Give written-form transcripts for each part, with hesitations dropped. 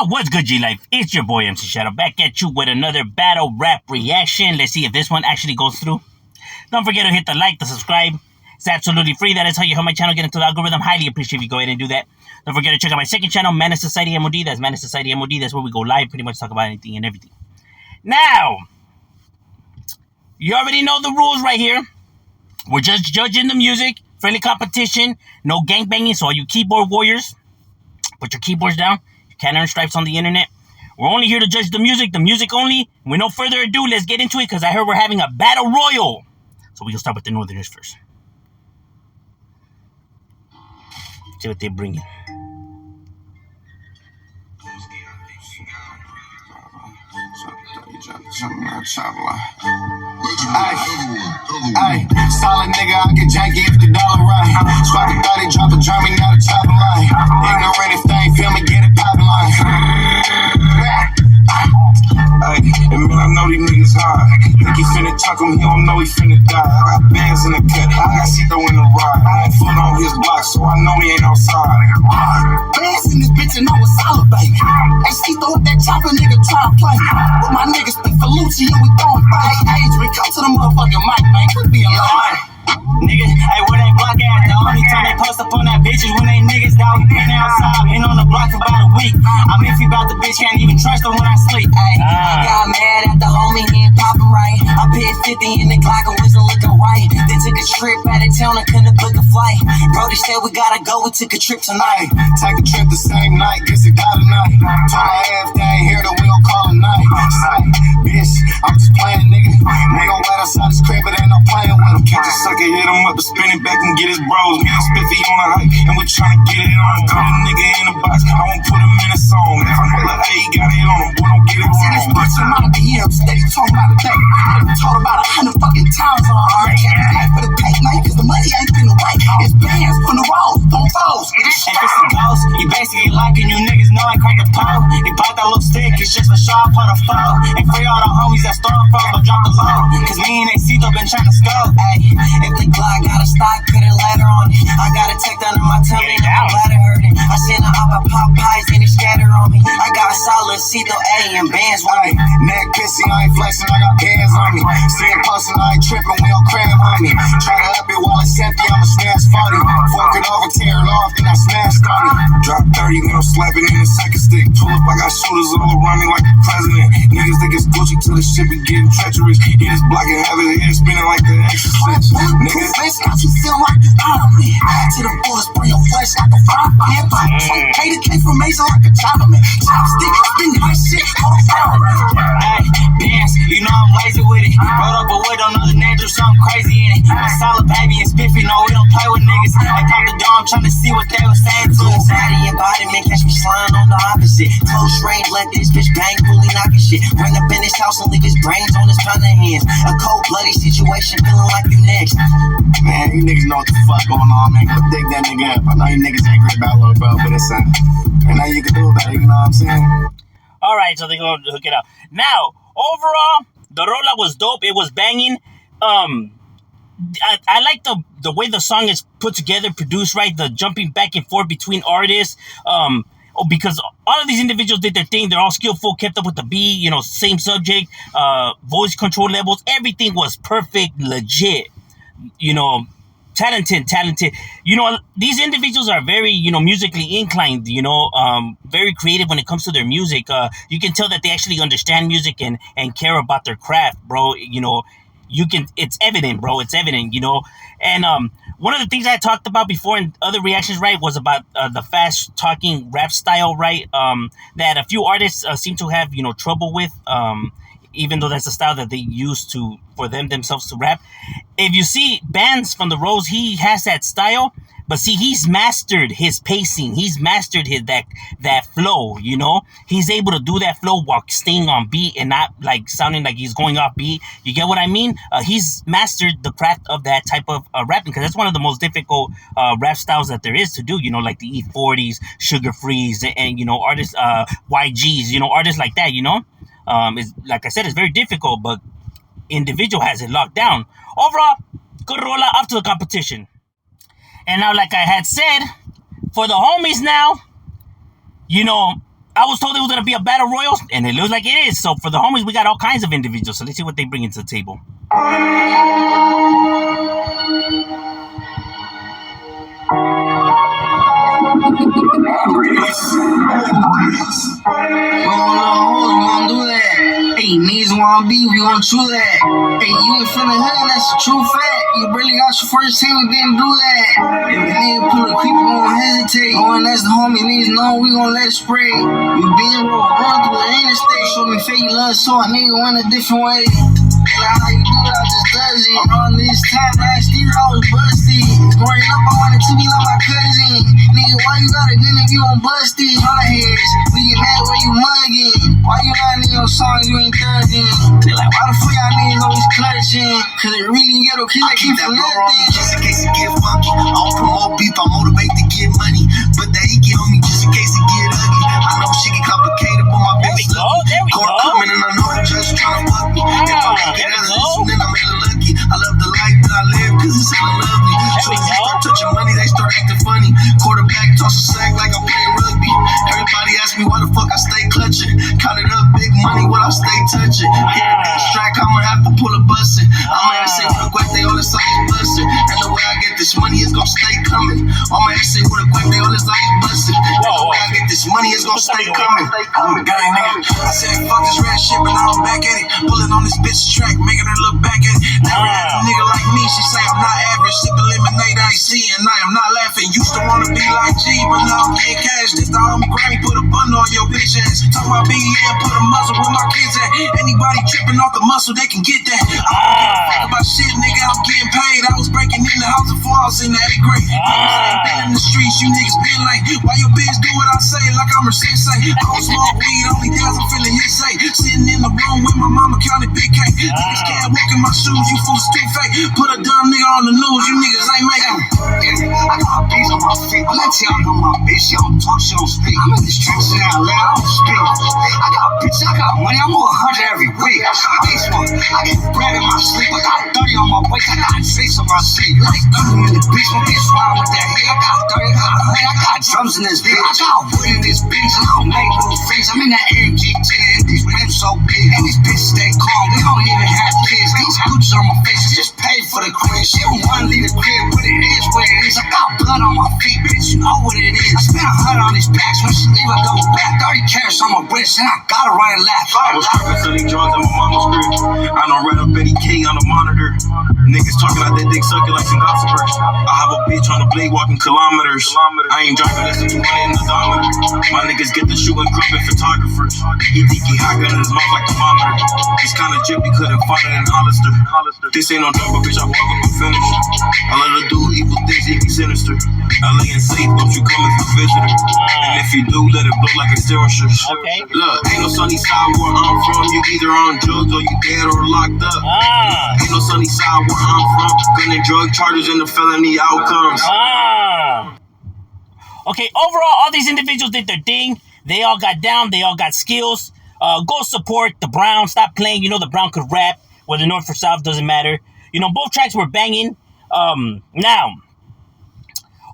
Oh, what's good, G-Life? It's your boy, MC Shadow, back at you with another battle rap reaction. Let's see if this one actually goes through. Don't forget to hit the like, the subscribe. It's absolutely free. That is how you help my channel get into the algorithm. Highly appreciate if you go ahead and do that. Don't forget to check out my second channel, Man of Society M.O.D. That's Man of Society M.O.D. That's where we go live, pretty much talk about anything and everything. Now, you already know the rules right here. We're just judging the music, friendly competition, no gangbanging, so all you keyboard warriors, put your keyboards down. You can't earn stripes on the internet. We're only here to judge the music only. With no further ado, let's get into it because I heard we're having a battle royal. So we can start with the Northerners first. See what they're bringing. Ay, solid nigga, I get janky if the dollar right. Strike a 30, drop a German, not a top line. Ignorant if they ain't feel me, get it poppin' line. Ay, and man, I know these niggas hard. Think he finna chuck him, he don't know he finna die. I got bands in the cut, I got Cito in the ride. I ain't foot on his block, so I know he ain't outside. Bands in this bitch and I was solid, baby. Hey, Cito with that chopper, nigga, try to play. But my niggas speak for Lucci and we gon' fight. Hey, Adrian, come to the motherfucking mic, man. Quit being lying. Nigga, hey, where they block at? The only time they post up on that bitch is when they niggas down. We been outside, been on the block for about a week. I'm iffy about the bitch, can't even trust her when I sleep. Ay, got mad at the homie, he ain't poppin' right. I paid 50 in the Glock and wasn't looking right. Then took a trip out of town, I couldn't book a flight. Brody said we gotta go, we took a trip tonight. Take a trip the same night, guess it got a night. Told my ass they ain't here, that we gon' call a night. Say, bitch, I'm just playing, nigga. We gon' wait outside this crib, but ain't no playing with him. Catch a sucker, hit him up, to spin it back and get his bros. Me and Spiffy on the hype, and we tryna get it on. Put a nigga in a box, I won't put him in a song. If I'm hella A, got it on him, boy, don't get it wrong. See this bitch in my DMs, steady talking about a thing. I done told about 100 fucking times on her. I can't pay for the cake, man, cause the money ain't finna wait. It's bands from the rolls, don't foes. If it's a ghost, he basically liking you niggas know I crack the pole. He bought that little stick, it's just for sharp for the foe. And free all the homies that storm from, but drop the low. Cause me and Cito been tryna scope. Ay, if the Glock got a stock, put a ladder on it. I got a tech under my tummy, and my bladder hurting. I seen the op pop pies and it scattered on me. I got a solid Cito A and bands with me. Neck pissy, I ain't flexing, I got bands on me. See him posting, I ain't tripping, we don't cram on me. Try to up it while it's empty, I'ma smash 40. Fork it over, tear it off, then I smashed on it. Drop 30, then I'm slapping in the second stick. Pull up, I got shooters all around me like the president. Niggas think it's Gucci till the shit be getting treacherous. He just blocking, have his head spinning like the exorcist. Niggas, face got you feel like the Iron Man. To the fullest, bring your flesh like a fire pan. Pay the cake from Mason like a Chinaman. Chopstick, spin my shit, hold a fire man. Ay, bands, you know I'm lazy with it. Rolled up a wood on other name, do something crazy in it. I'm a solid baby and spiffy, no, we don't play with niggas. I pop the dome, trying to see what they was saying to us. Out of your body, man, catch me sliding on the opposite. Close range, let this bitch bang, fully knocking shit. Run up in this house and leave his brains on his kind of hands. A cold, bloody situation, feeling like you next. Man, you niggas know what the fuck going on, man. Go dig that nigga up. I know you niggas angry about little bro, but it's ain't nothing you can do about it, you know what I'm saying? Alright, so they're gonna hook it up. Now, overall, the rola was dope. It was banging. I like the way the song is put together, produced right, the jumping back and forth between artists. Because all of these individuals did their thing. They're all skillful, kept up with the beat, you know, same subject, voice control levels. Everything was perfect, legit. You know, talented. You know, these individuals are very, you know, musically inclined, you know, very creative when it comes to their music. You can tell that they actually understand music and care about their craft, bro. You know, it's evident, bro. It's evident, you know. And one of the things I talked about before in other reactions, right, was about the fast talking rap style, right, that a few artists seem to have, you know, trouble with, even though that's the style that they use for themselves to rap. If you see bands from the Rose, he has that style, but see, he's mastered his pacing. He's mastered that flow, you know. He's able to do that flow while staying on beat and not like sounding like he's going off beat. You get what I mean? He's mastered the craft of that type of rapping, because that's one of the most difficult rap styles that there is to do, you know, like the E40s, Sugar Freeze, and you know, artists, YGs, you know, artists like that, you know. It's, like I said, it's very difficult, but Individual has it locked down. Overall, good roller up to the competition. And now, like I had said, for the homies now, you know, I was told it was gonna be a battle royal, and it looks like it is. So for the homies, we got all kinds of individuals. So let's see what they bring into the table. Do that. Hey, niggas wanna beef, we gon' chew that. Hey, you ain't from the hood, that's a true fact. You barely got your first team, we didn't do that. If a nigga pull a creep, we won't hesitate. Knowing that's the homie, niggas know we gon' let it spray. We been run through the interstate. Show me fake love, so a nigga went a different way. Like how you do it, I just does it. Around this time last year, I was busted. Growing up, I wanted to be like my cousin. Nigga, why you got a gun if you on busted? My heads, we get mad when you mugging. Why you lying in your songs, you ain't thugging? They like, why the fuck y'all niggas always clutching? Cause it really ghetto kids that keep that blood on me just in case it get funky. I don't promote beef, I motivate to get money. But that he get on me just in case it get ugly. I know shit get complicated, but my bitch love me. Court coming and I know the judge tryna fuck me. If I make it out of this, then I'm hella lucky. I love the life that I live, cause it's hella lovely. So as they start touching money, they start acting funny. Quarterback toss a sack like I'm playing rugby. Everybody ask me why the fuck I stay clutching. Counted up big money while I stay touching. Hit a big strike, I'ma have to pull a bussin'. I'ma say with a guete, all this ice bustin'. And the way I get this money is gon' stay coming. I'ma say with a guete, all this ice bustin'. And the way I get this money is gon' stay coming. I'm a gang nigga. I said fuck this rat shit, but now I'm back at it. Pulling on this bitch track, making her look back at it. Never had a nigga like me, she say I'm not average. Sippin' lemonade, I see, and I am not laughing. Used to wanna be like G, but now I'm getting cash. This the homie Granny, put a bun on your bitch ass. Talk about BM, put a muzzle where my kids at. Anybody tripping off the muscle, they can get that. I don't give a fuck about shit, nigga, I'm getting paid. I was breaking in the house before I was in the 8th grade. Ain't been in the streets, you niggas been late. Why your bitch do what I say like I'm her sensei? I don't smoke weed, only days I'm feeling his say. Sitting in the room with my mama counting big cake. Niggas can't walk in my shoes, you fools too fake. Put a dumb nigga on the news, you niggas ain't making. I got a piece on my feet. I let y'all know my bitch. She don't talk, she don't speak. I'm in the streets in LA, I don't speak. I got a bitch, I got money. I'm on 100 every week. This one, I get bread in my sleep. I got 30 on my waist. I got 6 on my seat. Like 30 in the bitch, my bitch flying with that heat. I got 30, I got 100. I got drums in this bitch. I got wood in this bitch. I don't make no face. I'm in that AMG 10. These rims so big. And these bitches stay calm. We don't even have kids. These Gucci's on my face. Just pay for the crib. She don't wanna leave the crib, but it is what it is. I got blood on my feet, bitch. You know what it is. I spent 100 on these packs. When she leave, I double back. 30 carats on my wrist, and I gotta run and laugh. I was tripping, selling drugs in my mama's crib. I done read up Betty K on the monitor. Niggas talking out that dick sucking like some gossipers. I have a bitch on the blade walking kilometers. I ain't driving less than 20 in the odometer. My niggas get the shoe and grubbing photographers. He think he hot gun in his mouth like the thermometer. This kind of drip, he couldn't find it in Hollister. This ain't no drug, but bitch, I walk up and finish. I let her do evil things, he be sinister. LA ain't safe, don't you come as a visitor. And if you do, let it blow like extinguishers. Okay. Look, ain't no sunny side where I'm from. You either on drugs or you dead or locked up. Ain't no sunny side where I'm from. Gun and drug charges and the felony outcomes. Okay, overall, all these individuals did their thing. They all got down. They all got skills. Go support the Brown. Stop playing. You know the Brown could rap. Whether North or South, doesn't matter. You know, both tracks were banging. Now,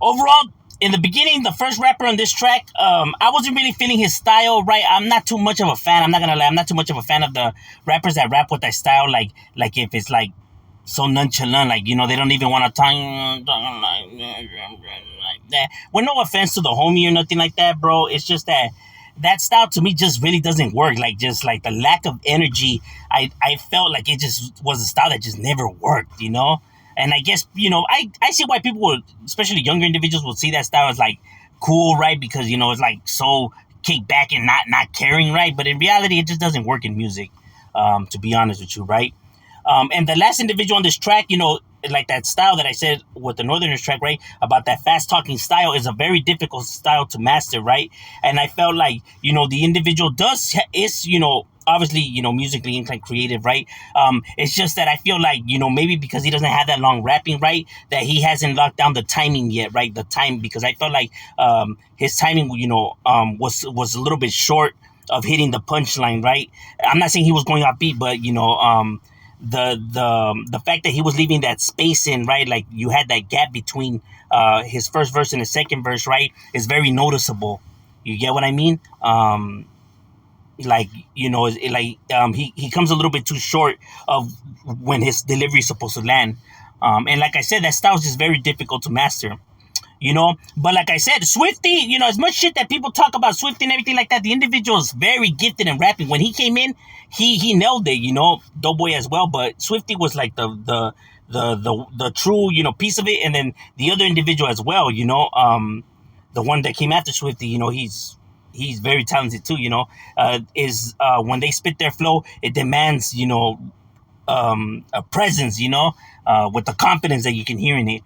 overall, in the beginning, the first rapper on this track, I wasn't really feeling his style, right? I'm not too much of a fan. I'm not gonna lie. I'm not too much of a fan of the rappers that rap with that style. Like if it's like so nonchalant, like, you know, they don't even want to talk like that. With no offense to the homie or nothing like that, bro. It's just that style to me just really doesn't work. Like, just like the lack of energy, I felt like it just was a style that just never worked, you know? And I guess, you know, I see why people would, especially younger individuals, would see that style as like cool, right? Because, you know, it's like so kick back and not caring, right? But in reality, it just doesn't work in music, to be honest with you, right? And the last individual on this track, you know, like that style that I said with the Northerners track, right, about that fast talking style is a very difficult style to master, right? And I felt like, you know, the individual is, you know, obviously, you know, musically inclined, creative, right? It's just that I feel like, you know, maybe because he doesn't have that long rapping, right, that he hasn't locked down the timing yet, right? The time, because I felt like his timing, you know, was a little bit short of hitting the punchline, right? I'm not saying he was going off beat, but, you know, the fact that he was leaving that space in, right, like you had that gap between his first verse and his second verse, right, is very noticeable. You get what I mean? Like, you know, he comes a little bit too short of when his delivery is supposed to land. And like I said, that style is just very difficult to master. You know, but like I said, Swifty, you know, as much shit that people talk about Swifty and everything like that, the individual is very gifted in rapping. When he came in, he nailed it, you know, Doughboy as well, but Swifty was like the true, you know, piece of it. And then the other individual as well, you know, the one that came after Swifty, you know, he's very talented too, you know. When they spit their flow, it demands, you know, a presence, you know, with the confidence that you can hear in it.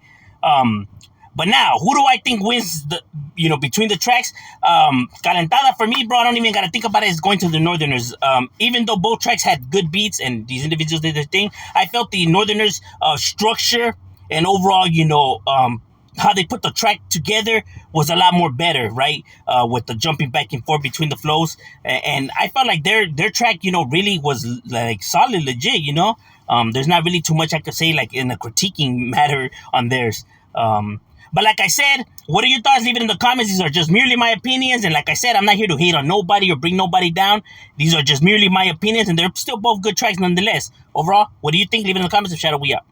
But now, who do I think wins the, you know, between the tracks? Calentada for me, bro, I don't even got to think about it. It's going to the Northerners. Even though both tracks had good beats and these individuals did their thing, I felt the Northerners' structure and overall, you know, how they put the track together was a lot more better, right? With the jumping back and forth between the flows. And I felt like their track, you know, really was like solid, legit, you know? There's not really too much I could say like in a critiquing matter on theirs. But like I said, what are your thoughts? Leave it in the comments. These are just merely my opinions. And like I said, I'm not here to hate on nobody or bring nobody down. These are just merely my opinions. And they're still both good tracks nonetheless. Overall, what do you think? Leave it in the comments and shout out, we out.